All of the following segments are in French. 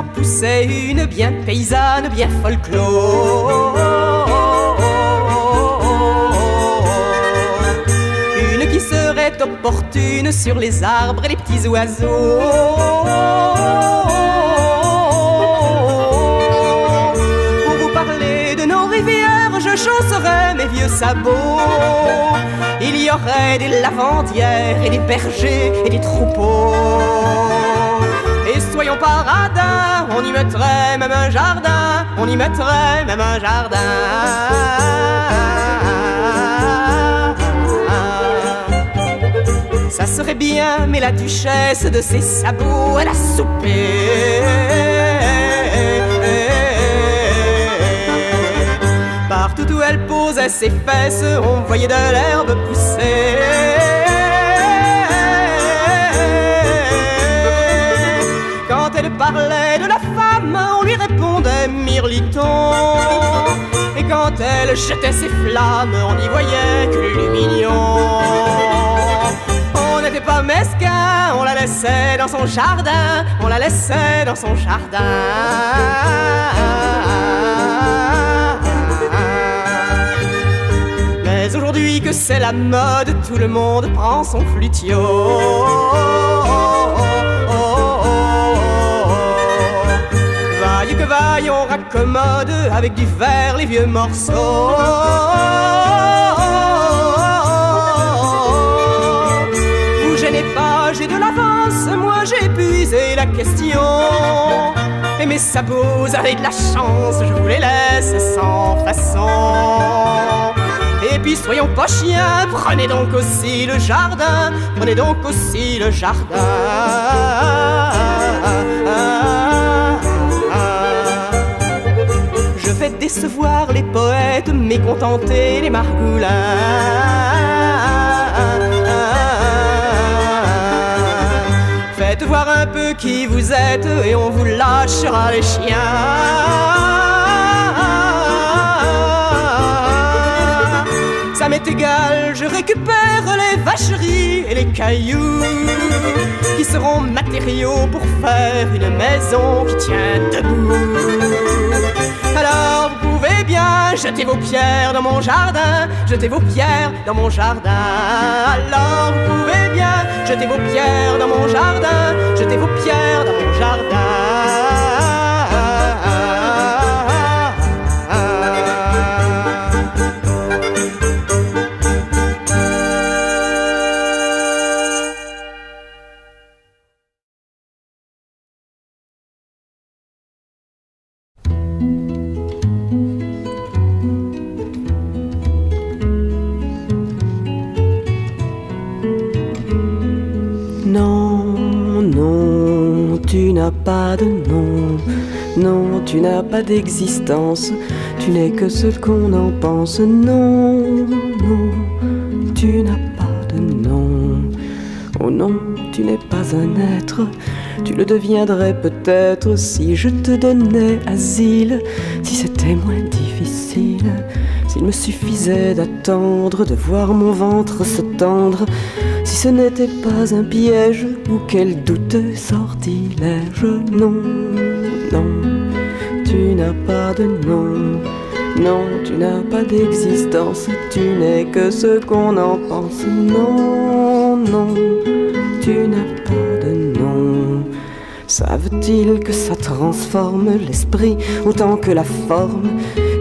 poussait une bien paysanne, bien folklore. Une qui serait opportune sur les arbres et les petits oiseaux. Pour vous parler de nos rivières, je chausserais mes vieux sabots. Il y aurait des lavandières et des bergers et des troupeaux. Et soyons paradins, on y mettrait même un jardin, on y mettrait même un jardin. Ça serait bien, mais la duchesse de ses sabots, elle a soupé. Partout où elle posait ses fesses, on voyait de l'herbe pousser. Quand elle parlait de la femme, on lui répondait mirliton. Et quand elle jetait ses flammes, on n'y voyait que le mignon. On n'était pas mesquin, on la laissait dans son jardin, on la laissait dans son jardin. Mais aujourd'hui que c'est la mode, tout le monde prend son flutio. Vaille que vaille, on raccommode avec du verre les vieux morceaux. Vous gênez pas, j'ai de l'avance, moi j'ai épuisé la question. Et mes sabots, vous avez de la chance, je vous les laisse sans façon. Et puis soyons pas chiens, prenez donc aussi le jardin, prenez donc aussi le jardin. Je vais décevoir les poètes, mécontenter les margoulins. Faites voir un peu qui vous êtes et on vous lâchera les chiens. Ça m'est égal, je récupère les vacheries et les cailloux qui seront matériaux pour faire une maison qui tient debout. Alors vous pouvez bien jeter vos pierres dans mon jardin, jeter vos pierres dans mon jardin. Alors vous pouvez bien jeter vos pierres dans mon jardin, jeter vos pierres dans mon jardin. Tu n'as pas de nom, non, tu n'as pas d'existence, tu n'es que ce qu'on en pense, non, non, tu n'as pas de nom, oh non, tu n'es pas un être, tu le deviendrais peut-être si je te donnais asile, si c'était moins difficile, s'il me suffisait d'attendre, de voir mon ventre se tendre, si ce n'était pas un piège ou quel douteux sortilège. Non, non, tu n'as pas de nom. Non, tu n'as pas d'existence. Tu n'es que ce qu'on en pense. Non, non, tu n'as pas de nom. Savent-ils que ça transforme l'esprit autant que la forme,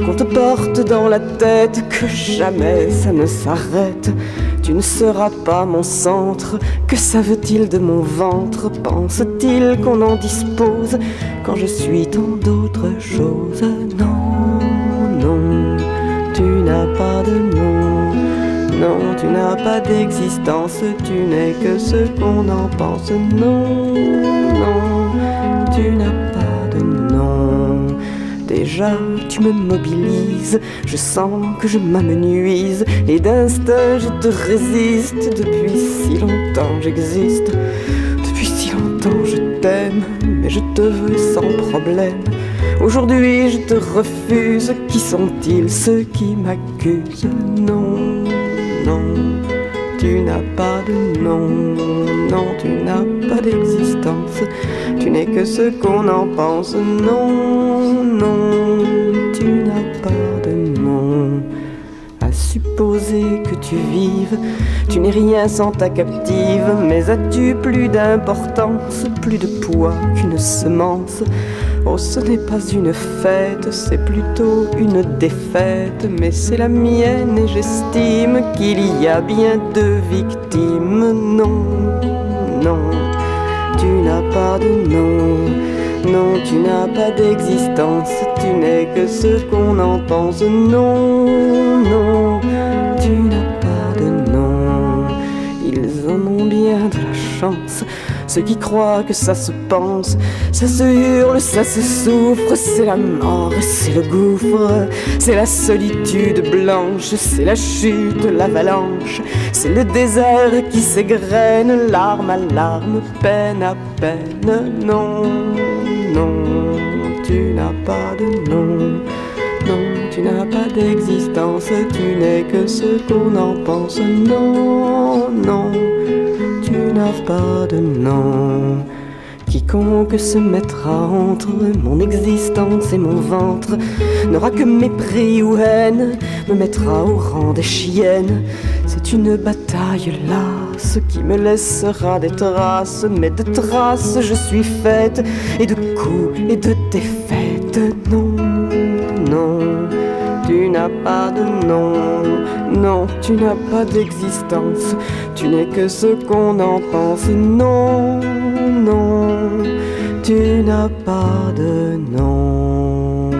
qu'on te porte dans la tête, que jamais ça ne s'arrête? Tu ne seras pas mon centre, que savent-ils de mon ventre? Pensent-ils qu'on en dispose quand je suis tant d'autres choses? Non, non, tu n'as pas de nom. Non, tu n'as pas d'existence, tu n'es que ce qu'on en pense. Non, non, tu n'as pas de nom. Déjà, tu me mobilises, je sens que je m'amenuise, et d'instinct je te résiste. Depuis si longtemps j'existe, depuis si longtemps je t'aime, mais je te veux sans problème. Aujourd'hui je te refuse, qui sont-ils ceux qui m'accusent? Non, non, tu n'as pas de nom, non, tu n'as pas d'existence, tu n'es que ce qu'on en pense, non, non, tu n'as pas de nom. À supposer que tu vives, tu n'es rien sans ta captive, mais as-tu plus d'importance, plus de poids qu'une semence? Oh, ce n'est pas une fête, c'est plutôt une défaite, mais c'est la mienne et j'estime qu'il y a bien deux victimes. Non, non, tu n'as pas de nom, non, tu n'as pas d'existence, tu n'es que ce qu'on en pense. Non, non, tu n'as pas de nom, ils en ont bien de la chance. Ceux qui croient que ça se pense, ça se hurle, ça se souffre, c'est la mort, c'est le gouffre, c'est la solitude blanche, c'est la chute, l'avalanche, c'est le désert qui s'égrène, larme à larme, peine à peine. Non, non, tu n'as pas de nom, non, tu n'as pas d'existence, tu n'es que ce qu'on en pense. Non, non, tu n'as pas de nom. Quiconque se mettra entre mon existence et mon ventre n'aura que mépris ou haine, me mettra au rang des chiennes. C'est une bataille lasse qui me laissera des traces, mais de traces je suis faite, et de coups et de défaites. Non, non, tu n'as pas de nom, non, tu n'as pas d'existence, tu n'es que ce qu'on en pense. Non, non, tu n'as pas de nom.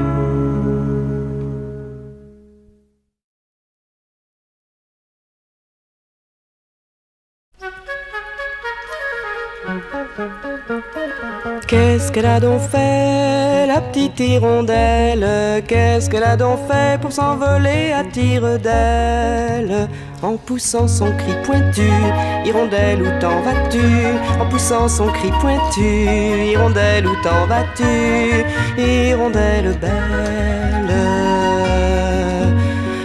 Qu'est-ce qu'elle a donc fait, la petite hirondelle? Qu'est-ce qu'elle a donc fait pour s'envoler à tire d'aile? En poussant son cri pointu, hirondelle, où t'en vas-tu? En poussant son cri pointu, hirondelle, où t'en vas-tu? Hirondelle belle.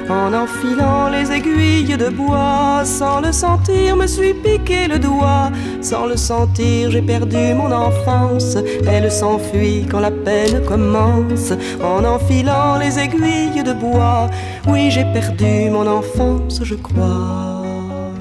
En enfilant les aiguilles de bois, sans le sentir, me suis piqué le doigt. Sans le sentir, j'ai perdu mon enfance. Elle s'enfuit quand la peine commence. En enfilant les aiguilles de bois, oui, j'ai perdu mon enfance, je crois.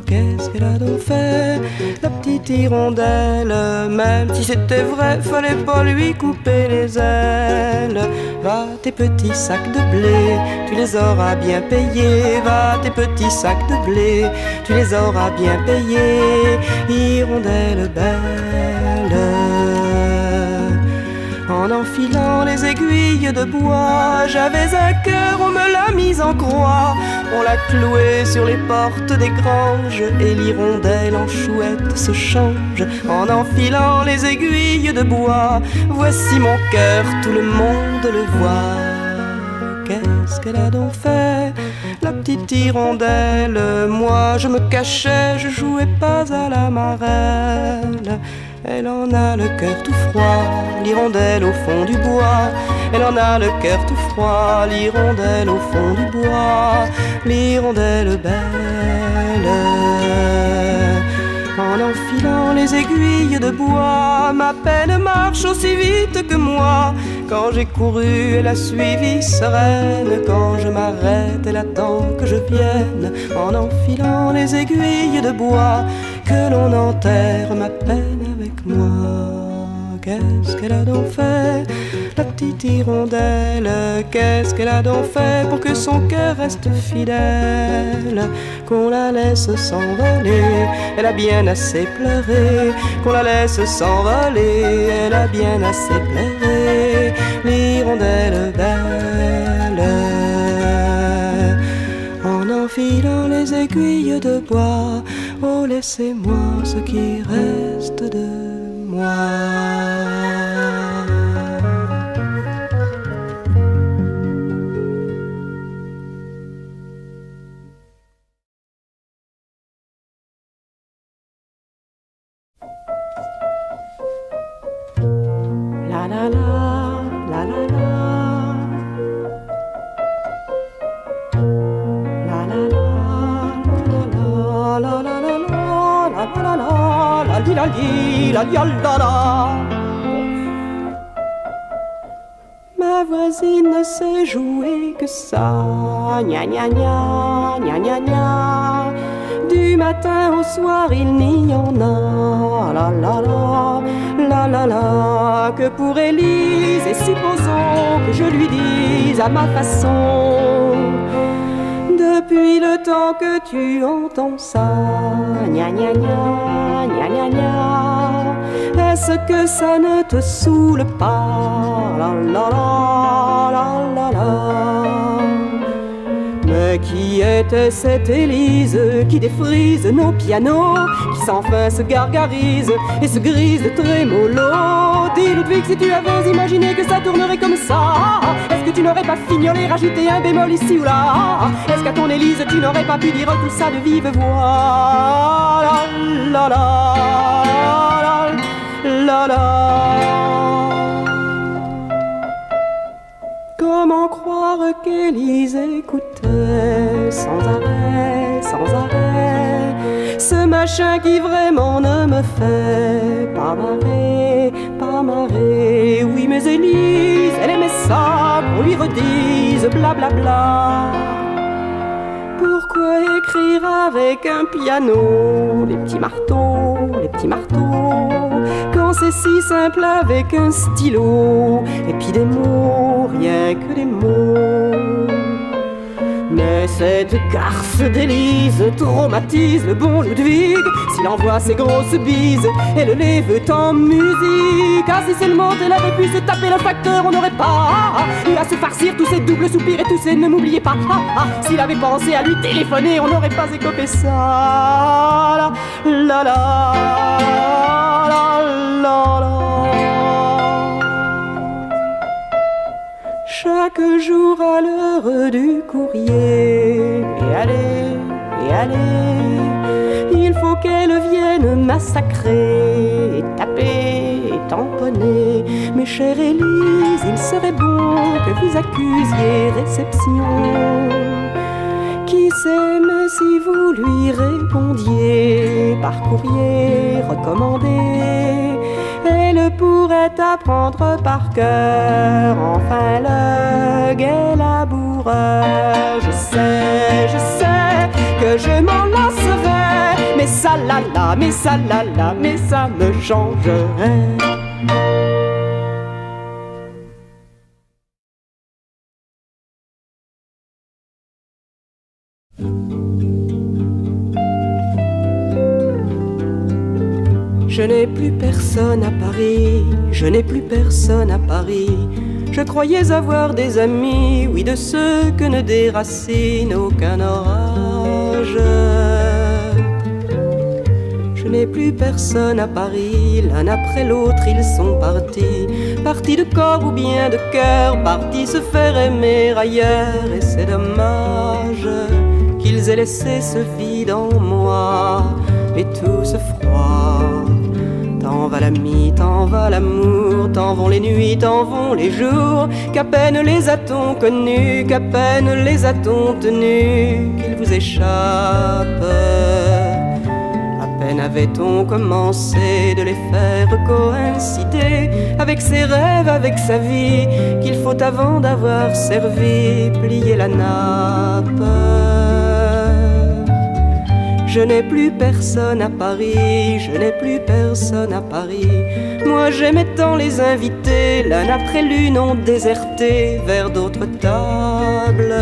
Qu'est-ce qu'elle a donc fait, la petite hirondelle? Même si c'était vrai, fallait pas lui couper les ailes. Va tes petits sacs de blé, tu les auras bien payés. Va tes petits sacs de blé, tu les auras bien payés. Hirondelle belle. En enfilant les aiguilles de bois, j'avais un cœur, on me l'a mis en croix. On l'a cloué sur les portes des granges, et l'hirondelle en chouette se change. En enfilant les aiguilles de bois, voici mon cœur, tout le monde le voit. Qu'est-ce qu'elle a donc fait, la petite hirondelle? Moi je me cachais, je jouais pas à la marelle. Elle en a le cœur tout froid, l'hirondelle au fond du bois. Elle en a le cœur tout froid, l'hirondelle au fond du bois. L'hirondelle belle. En enfilant les aiguilles de bois, ma peine marche aussi vite que moi. Quand j'ai couru, elle a suivi sereine. Quand je m'arrête, elle attend que je vienne. En enfilant les aiguilles de bois, que l'on enterre ma peine avec moi. Qu'est-ce qu'elle a donc fait, la petite hirondelle? Qu'est-ce qu'elle a donc fait pour que son cœur reste fidèle? Qu'on la laisse s'envoler, elle a bien assez pleuré. Qu'on la laisse s'envoler, elle a bien assez pleuré. L'hirondelle belle. En enfilant les aiguilles de bois, oh laissez-moi ce qui reste de moi. La la la, la la la. La la la, la la la, la la la. la li la la la la. Ma voisine ne sait jouer que ça, gna gna gna, gna gna gna. Du matin au soir il n'y en a, la la la, la la la. Que pour Élise, et supposons que je lui dise à ma façon, depuis le temps que tu entends ça, gna gna gna, gna gna gna, est-ce que ça ne te saoule pas, la la la, la la la. Mais qui était cette Élise qui défrise nos pianos, qui sans fin se gargarise et se grise de trémolo? Dis Ludwig, si tu avais imaginé que ça tournerait comme ça, est-ce que tu n'aurais pas fignolé, rajouté un bémol ici ou là? Est-ce qu'à ton Élise tu n'aurais pas pu dire tout ça de vive voix? La la la, la la la. Comment croire qu'Élise écoutait sans arrêt, sans arrêt, ce machin qui vraiment ne me fait pas marrer, pas marrer. Oui mais Élise, elle aimait ça qu'on lui redise blablabla. Bla bla. Pourquoi écrire avec un piano les petits marteaux, les petits marteaux, quand c'est si simple avec un stylo, et puis des mots, rien que des mots. Mais cette garce d'Élise traumatise le bon Ludwig, s'il envoie ses grosses bises et le les veut en musique. Ah si seulement elle avait pu se taper le facteur, on n'aurait pas eu à se farcir tous ces doubles soupirs et tous ces ne m'oubliez pas. S'il avait pensé à lui téléphoner, on n'aurait pas écopé ça. La la la, la la la. Chaque jour à l'heure du courrier, et allez, il faut qu'elle vienne massacrer, et taper, et tamponner. Mais chère Élise, il serait bon que vous accusiez réception. Qui sait, mais si vous lui répondiez par courrier recommandé, elle pourrait apprendre par cœur enfin le gai laboureur. Je sais que je m'en lasserais, mais ça la la, mais ça la la, mais ça me changerait. Je n'ai plus personne à Paris, je n'ai plus personne à Paris. Je croyais avoir des amis, oui, de ceux que ne déracine aucun orage. Je n'ai plus personne à Paris, l'un après l'autre ils sont partis. Partis de corps ou bien de cœur, partis se faire aimer ailleurs. Et c'est dommage qu'ils aient laissé ce vide en moi et tout ce froid. T'en va l'ami, t'en va l'amour, t'en vont les nuits, t'en vont les jours. Qu'à peine les a-t-on connus, qu'à peine les a-t-on tenus, qu'ils vous échappent. À peine avait-on commencé de les faire coïncider avec ses rêves, avec sa vie, qu'il faut avant d'avoir servi plier la nappe. Je n'ai plus personne à Paris, je n'ai plus personne à Paris. Moi j'aimais tant les invités, l'un après l'une ont déserté vers d'autres tables.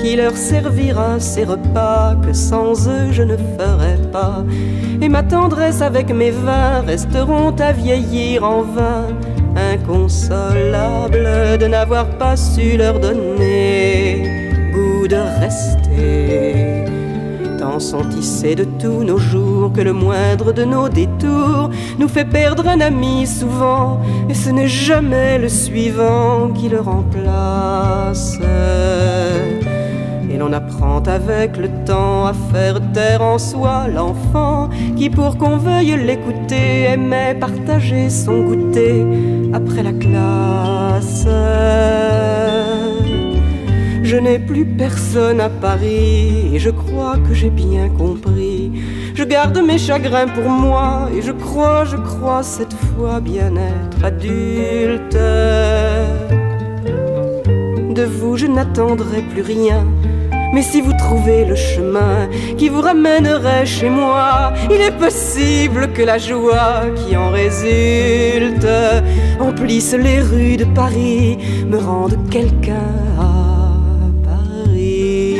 Qui leur servira ces repas que sans eux je ne ferais pas. Et ma tendresse avec mes vins resteront à vieillir en vain, inconsolables de n'avoir pas su leur donner goût de rester. Tant sont tissés de tous nos jours que le moindre de nos détours nous fait perdre un ami souvent, et ce n'est jamais le suivant qui le remplace. Et l'on apprend avec le temps à faire taire en soi l'enfant qui, pour qu'on veuille l'écouter, aimait partager son goûter après la classe. Je n'ai plus personne à Paris et je crois que j'ai bien compris. Je garde mes chagrins pour moi et je crois cette fois bien être adulte. De vous je n'attendrai plus rien, mais si vous trouvez le chemin qui vous ramènerait chez moi, il est possible que la joie qui en résulte emplisse les rues de Paris, me rende quelqu'un à Paris.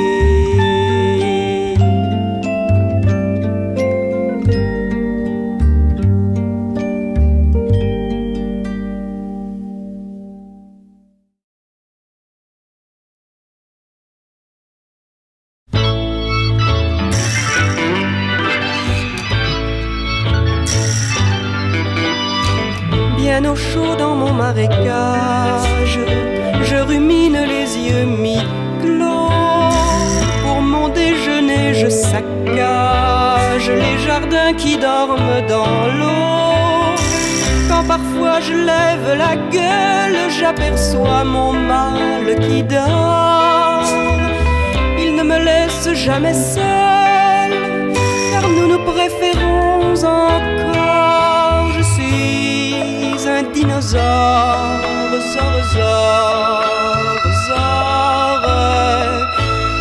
Bien au chaud dans mon marécage, je rumine les yeux mi-clos. Pour mon déjeuner, je saccage les jardins qui dorment dans l'eau. Quand parfois je lève la gueule, j'aperçois mon mâle qui dort. Il ne me laisse jamais seul, car nous nous préférons encore. Je suis un dinosaure,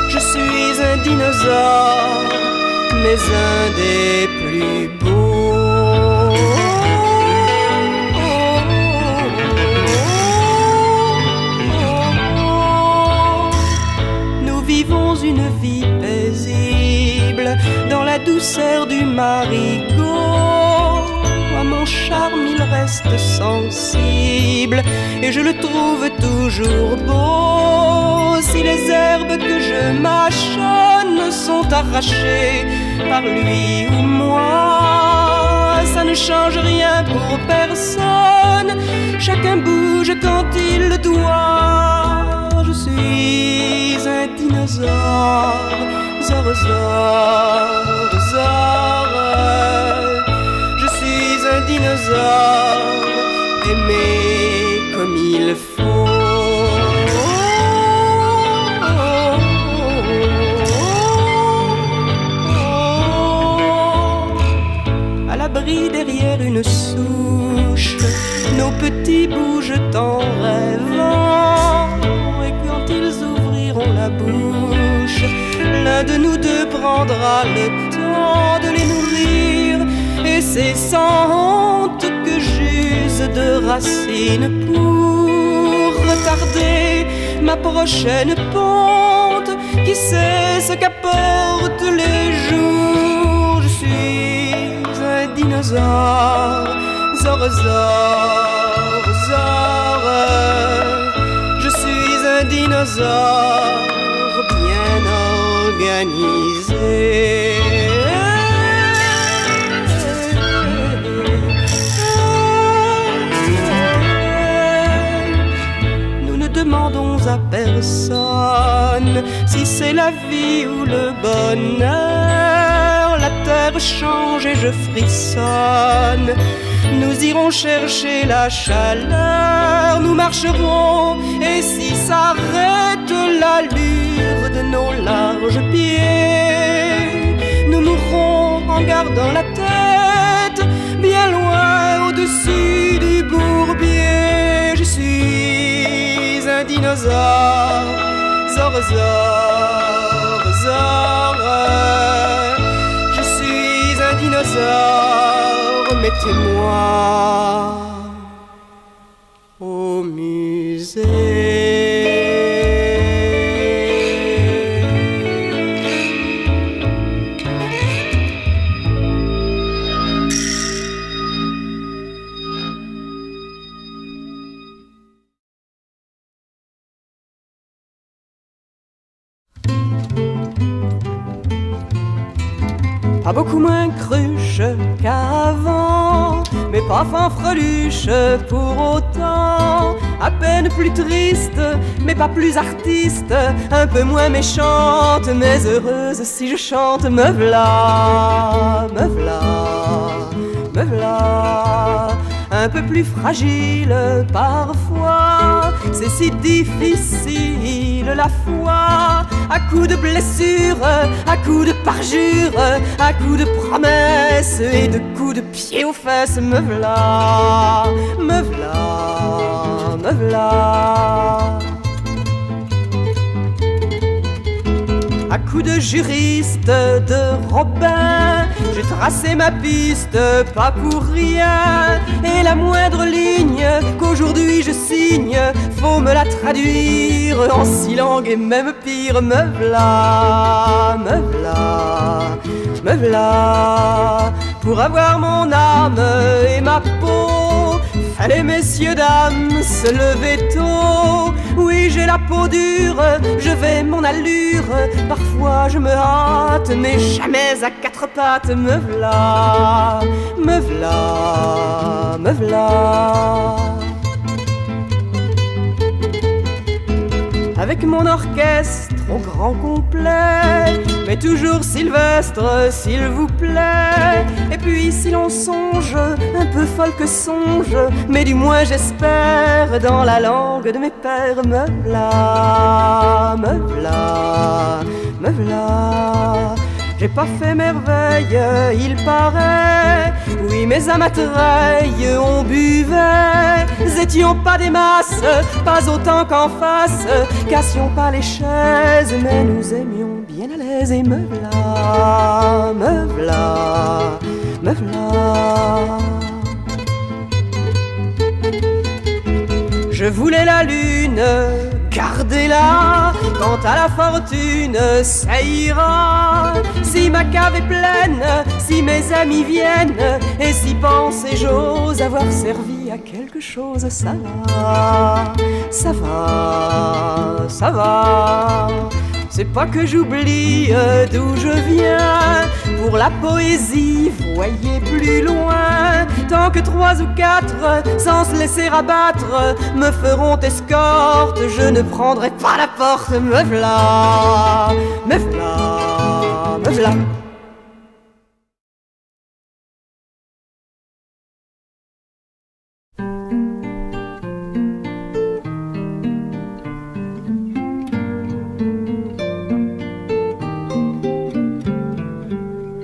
je suis un dinosaure, mais un des plus beaux. Nous vivons une vie paisible dans la douceur du marigot. Mon charme, il reste sensible et je le trouve toujours beau. Si les herbes que je mâchonne sont arrachées par lui ou moi, ça ne change rien pour personne. Chacun bouge quand il le doit. Je suis un dinosaure, un dinosaure aimé comme il faut. À l'abri derrière une souche, nos petits bougent en rêvant. Et quand ils ouvriront la bouche, l'un de nous deux prendra le temps de les nourrir. Et c'est sans honte que j'use de racines pour retarder ma prochaine ponte. Qui sait ce qu'apportent les jours? Je suis un dinosaure, je suis un dinosaure bien organisé. Demandons à personne si c'est la vie ou le bonheur. La terre change et je frissonne. Nous irons chercher la chaleur. Nous marcherons et si s'arrête l'allure de nos larges pieds, nous mourrons en gardant la tête bien loin au-dessus du bourbier. Je suis un dinosaure, je suis un dinosaure, mettez-moi au musée. Pas beaucoup moins cruche qu'avant, mais pas fanfreluche pour autant. À peine plus triste, mais pas plus artiste. Un peu moins méchante, mais heureuse si je chante. Me v'là, me v'là, me v'là. Un peu plus fragile parfois, c'est si difficile la foi. À coups de blessures, à coups de parler, parjure, à coups de promesses et de coups de pied aux fesses. Me v'là, me v'là, me v'là. À coups de juriste, de Robin, j'ai tracé ma piste, pas pour rien. Et la moindre ligne qu'aujourd'hui je signe, faut me la traduire en 6 langues et même pire. Me v'là, me v'là, me v'là. Pour avoir mon âme et ma peau, fallait messieurs dames se lever tôt. Oui, j'ai la peau dure, je vais mon allure. Parfois je me hâte, mais jamais à 4 pattes. Me v'là, me v'là, me v'là. Avec mon orchestre au grand complet, mais toujours Sylvestre, s'il vous plaît. Et puis si l'on songe, un peu folle que songe, mais du moins j'espère, dans la langue de mes pères. Me v'là, me v'là, me v'là. J'ai pas fait merveille, il paraît. Oui, mes amatreilles, on buvait. Étions pas des masses, pas autant qu'en face. Cassions pas les chaises, mais nous aimions bien à l'aise. Et me v'là, me v'là, me v'là. Je voulais la lune, gardez-la. Quant à la fortune, ça ira. Si ma cave est pleine, si mes amis viennent, et si penser j'ose avoir servi à quelque chose, ça va, ça va, ça va. C'est pas que j'oublie d'où je viens. Pour la poésie, voyez plus loin. Tant que 3 ou 4, sans se laisser abattre, me feront escorte, je ne prendrai pas la porte. Me v'là, me v'là, me v'là.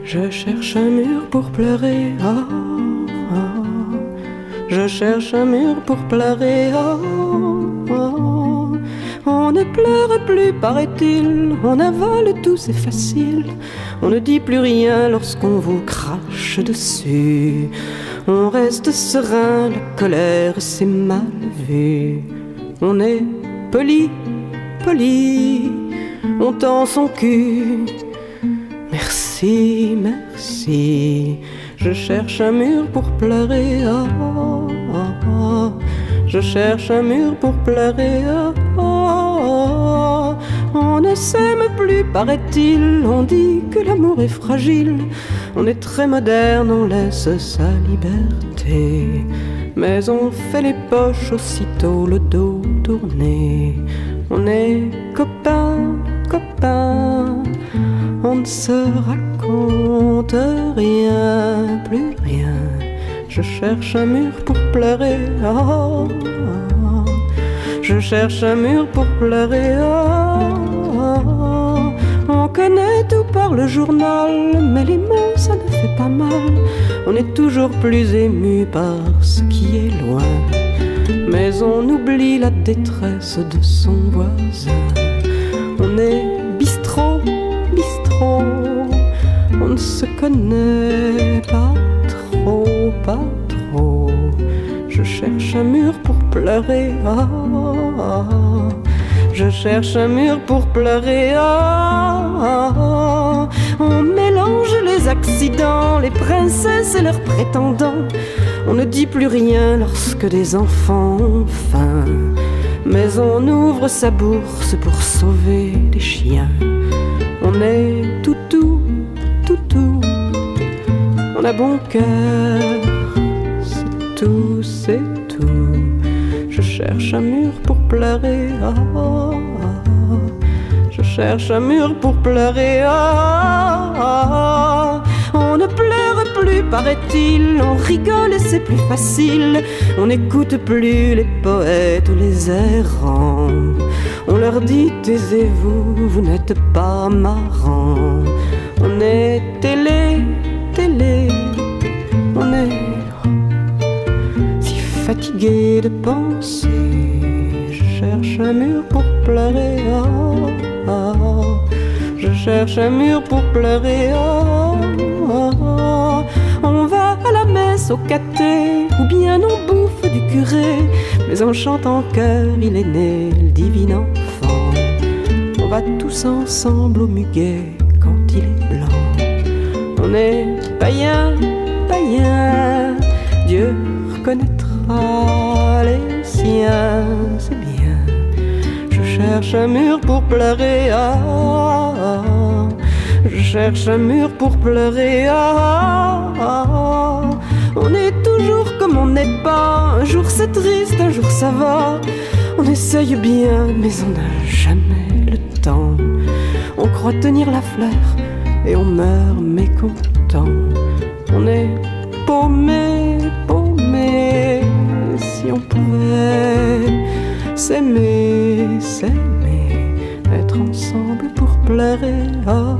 Je cherche un mur pour pleurer, oh, oh. Je cherche un mur pour pleurer, oh, oh. On ne pleure plus, paraît-il. On avale tout, c'est facile. On ne dit plus rien lorsqu'on vous crache dessus. On reste serein, la colère c'est mal vu. On est poli, poli. On tend son cul. Merci, merci. Je cherche un mur pour pleurer, oh, oh, oh. Je cherche un mur pour pleurer, oh, oh, oh. On ne s'aime plus, paraît-il. On dit que l'amour est fragile. On est très moderne, on laisse sa liberté. Mais on fait les poches aussitôt le dos tourné. On est copains, copains. On ne se raconte rien, plus rien. Je cherche un mur pour pleurer, oh, oh. Je cherche un mur pour pleurer, oh, oh. On connaît tout par le journal, mais les mots ça ne fait pas mal. On est toujours plus ému par ce qui est loin, mais on oublie la détresse de son voisin. On est bistrot, bistrot. On ne se connaît pas trop, pas trop. Je cherche un mur pour pleurer, oh, oh. Je cherche un mur pour pleurer, oh, oh. On mélange les accidents, les princesses et leurs prétendants. On ne dit plus rien lorsque des enfants ont faim, mais on ouvre sa bourse pour sauver les chiens. On est toutou, toutou. On a bon cœur, c'est tout, c'est tout. Je cherche un mur pour pleurer, oh, oh, oh. Je cherche un mur pour pleurer, oh, oh, oh. On ne pleure plus, paraît-il. On rigole et c'est plus facile. On n'écoute plus les poètes ou les errants. On leur dit taisez-vous, vous n'êtes pas marrants. On est est télé, télé, on est si fatigué de penser. Je cherche un mur pour pleurer, ah, ah. Je cherche un mur pour pleurer, ah, ah. On va à la messe au caté, ou bien on bouffe du curé, mais on chante en chœur, il est né le divin enfant. On va tous ensemble au muguet quand il est blanc. On est païen, païen, Dieu reconnaîtra les siens, c'est bien. Je cherche un mur pour pleurer, ah, ah. Je cherche un mur pour pleurer, ah, ah. On est toujours comme on n'est pas, un jour c'est triste, un jour ça va. On essaye bien, mais on n'a jamais le temps. On croit tenir la fleur et on meurt mécontent. On est paumé, paumé. Si on pouvait s'aimer, s'aimer, être ensemble pour pleurer, ah,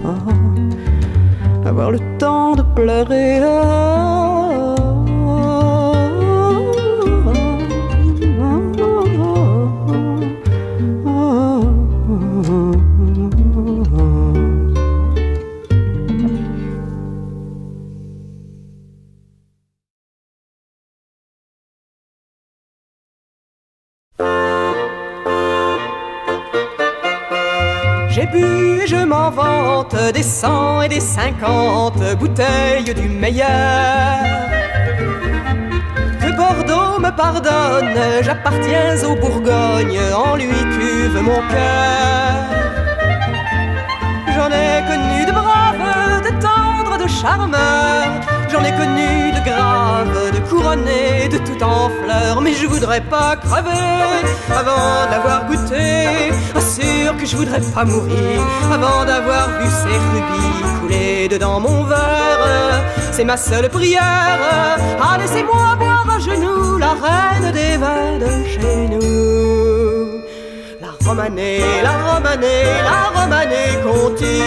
ah. Avoir le temps de pleurer, ah. J'ai bu et je m'en vante des 100 et des 50 bouteilles du meilleur. Que Bordeaux me pardonne, j'appartiens au Bourgogne, en lui cuve mon cœur. J'en ai connu de braves, de tendres, de charmeurs. J'en ai connu de graves, de couronnés, de tout en fleurs. Mais je voudrais pas crever avant d'avoir goûté. Assure que je voudrais pas mourir avant d'avoir vu ces rubis couler dedans mon verre. C'est ma seule prière. Ah, laissez-moi boire à genoux la reine des vins de chez nous. La Romanée, la Romanée, la Romanée Conti.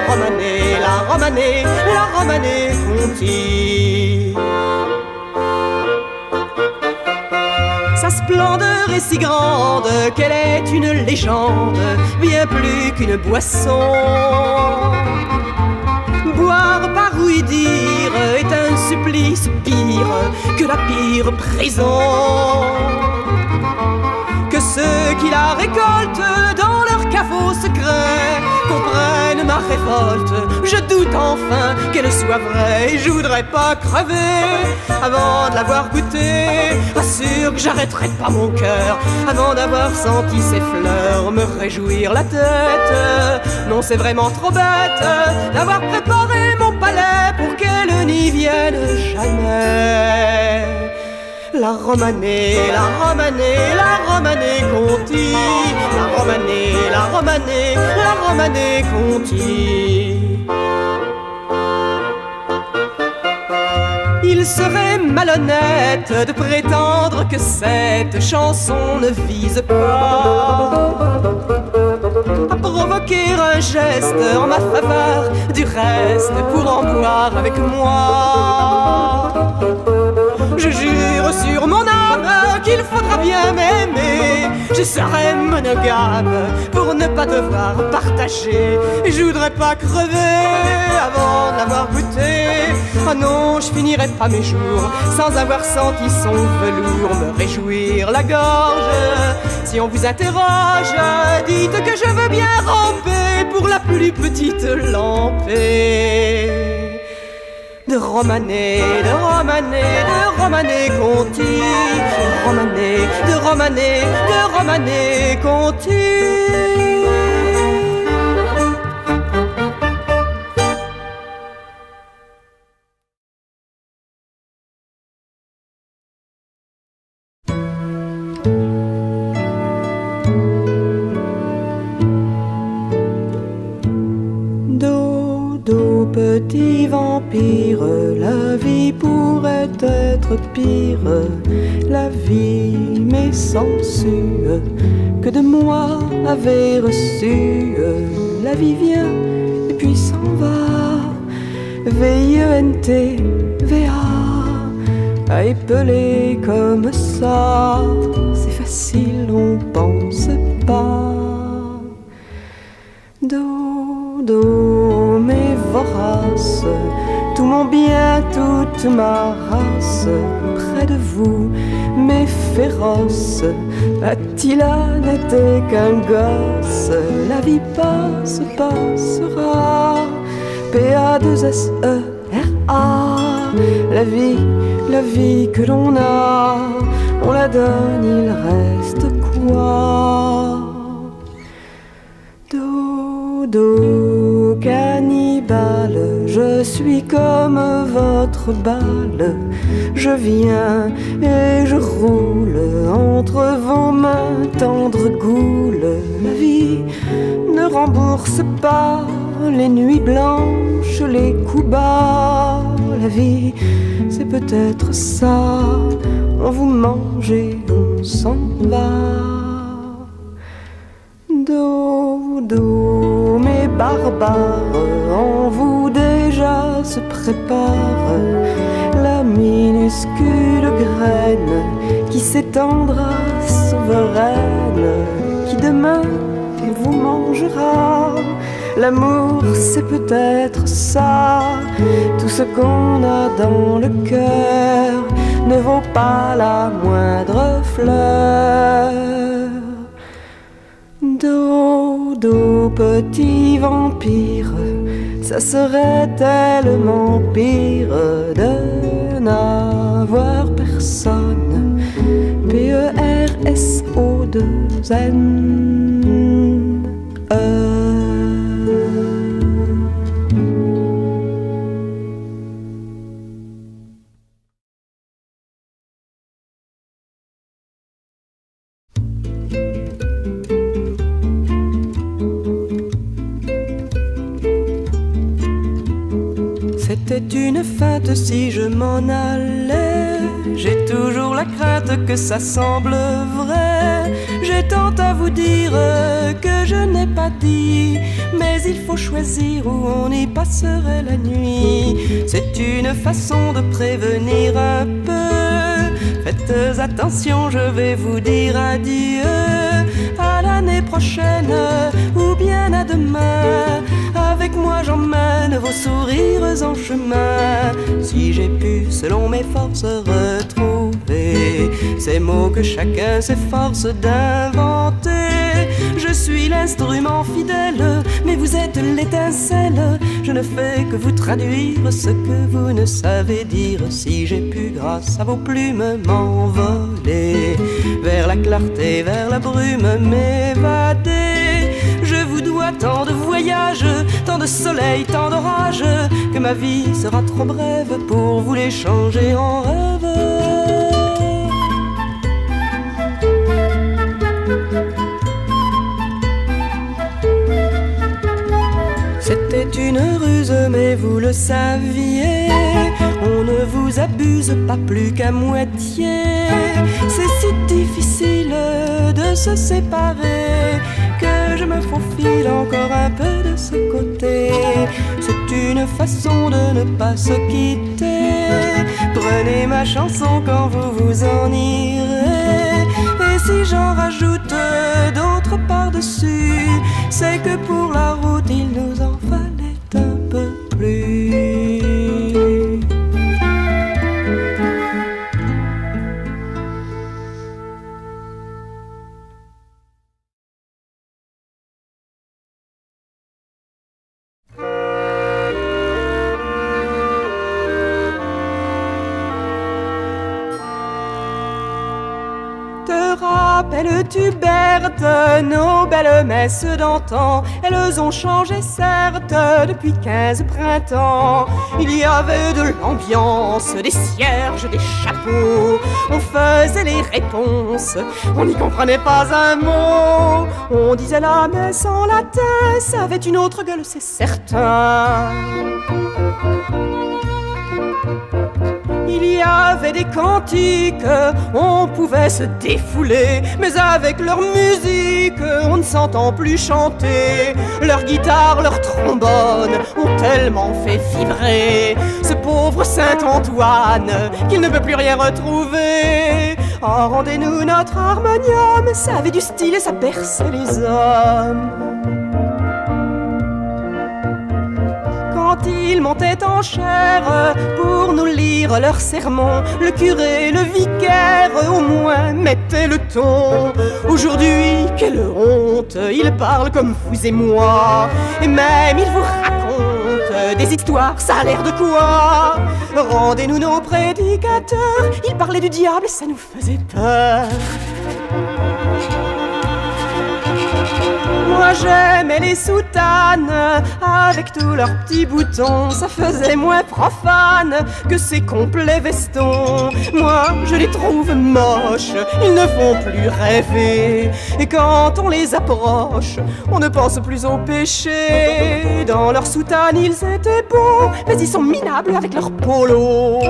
La Romanée, la Romanée, la Romanée Conti. Sa splendeur est si grande qu'elle est une légende, bien plus qu'une boisson. Boire par ouï dire est un supplice pire que la pire prison. Que ceux qui la récoltent dans leur caveau secret comprennent ma révolte. Je doute enfin qu'elle soit vraie et je voudrais pas crever avant de l'avoir goûtée. Assure que j'arrêterai pas mon cœur avant d'avoir senti ses fleurs me réjouir la tête. Non, c'est vraiment trop bête d'avoir préparé mon palais pour qu'elle n'y vienne jamais. La Romanée, la Romanée, la Romanée Conti. La Romanée, la Romanée, la Romanée Conti. Il serait malhonnête de prétendre que cette chanson ne vise pas à provoquer un geste en ma faveur, du reste pour en boire avec moi. Je jure sur mon âme qu'il faudra bien m'aimer. Je serai monogame pour ne pas devoir partager. Je voudrais pas crever avant de l'avoir goûté. Ah non, je finirai pas mes jours sans avoir senti son velours me réjouir la gorge. Si on vous interroge, dites que je veux bien ramper pour la plus petite lampée. De Romanée, de Romanée, de Romanée Conti. De Romanée, de Romanée, de Romanée Conti. Petit vampire, la vie pourrait être pire. La vie m'est censue, que de moi avait reçu. La vie vient et puis s'en va. V-I-E-N-T-V-A, à épeler comme ça, c'est facile, on pense pas. Do, do, mes voraces, tout mon bien, toute ma race, près de vous, mes féroces, Attila n'était qu'un gosse, la vie passe, passera, P-A-2-S-E-R-A, la vie que l'on a, on la donne, il reste quoi? Do, cannibale, je suis comme votre balle, je viens et je roule entre vos mains tendres goules. La vie ne rembourse pas les nuits blanches, les coups bas. La vie, c'est peut-être ça, on vous mange et on s'en va. Do, mes barbares, en vous déjà se prépare la minuscule graine qui s'étendra souveraine, qui demain vous mangera. L'amour, c'est peut-être ça, tout ce qu'on a dans le cœur ne vaut pas la moindre fleur. Do, petit vampire, ça serait tellement pire de n'avoir personne. P-E-R-S-O-2-N-E. C'était une feinte si je m'en allais, j'ai toujours la crainte que ça semble vrai. J'ai tant à vous dire que je n'ai pas dit, mais il faut choisir où on y passerait la nuit. C'est une façon de prévenir un peu. Faites attention, je vais vous dire adieu. À l'année prochaine ou bien à demain. Avec moi j'emmène vos sourires en chemin. Si j'ai pu, selon mes forces, retrouver ces mots que chacun s'efforce d'inventer. Je suis l'instrument fidèle, mais vous êtes l'étincelle. Je ne fais que vous traduire ce que vous ne savez dire. Si j'ai pu, grâce à vos plumes, m'envoler vers la clarté, vers la brume, m'évader. Je vous dois tant de voyages, tant de soleil, tant d'orage, que ma vie sera trop brève pour vous les changer en rêve. C'était une ruse, mais vous le saviez. On ne vous abuse pas plus qu'à moitié. C'est si difficile de se séparer que je me faufile encore un peu de ce côté. C'est une façon de ne pas se quitter. Prenez ma chanson quand vous vous en irez. Et si j'en rajoute d'autres par-dessus, c'est que pour la route il nous en fallait un peu plus. Rappelles-tu Berthe, nos belles messes d'antan? Elles ont changé certes depuis 15 printemps. Il y avait de l'ambiance, des cierges, des chapeaux. On faisait les réponses, on n'y comprenait pas un mot. On disait la messe en latin, ça avait une autre gueule, c'est certain. Il y avait et des cantiques, on pouvait se défouler, mais avec leur musique, on ne s'entend plus chanter. Leur guitare, leur trombone ont tellement fait vibrer ce pauvre Saint-Antoine qu'il ne peut plus rien retrouver. Oh, rendez-nous notre harmonium, ça avait du style et ça berçait les hommes. Quand ils montaient en chair pour nous lire leurs sermons, le curé, le vicaire au moins mettaient le ton. Aujourd'hui, quelle honte, ils parlent comme vous et moi, et même ils vous racontent des histoires, ça a l'air de quoi? Rendez-nous nos prédicateurs, ils parlaient du diable et ça nous faisait peur. Moi j'aimais les soutanes avec tous leurs petits boutons, ça faisait moins profane que ces complets vestons. Moi je les trouve moches, ils ne font plus rêver, et quand on les approche, on ne pense plus au péché. Dans leurs soutanes ils étaient beaux, mais ils sont minables avec leurs polos.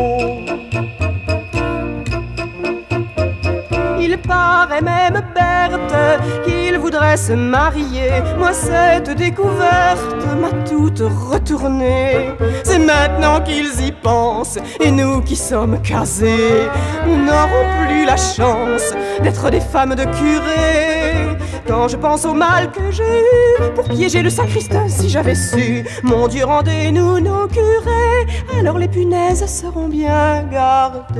Il paraît même Berthe qu'il voudrait se marier. Moi cette découverte m'a toute retournée. C'est maintenant qu'ils y pensent, et nous qui sommes casés, nous n'aurons plus la chance d'être des femmes de curé. Quand je pense au mal que j'ai eu pour piéger le sacristain, si j'avais su, mon Dieu, rendez-nous nos curés, alors les punaises seront bien gardées.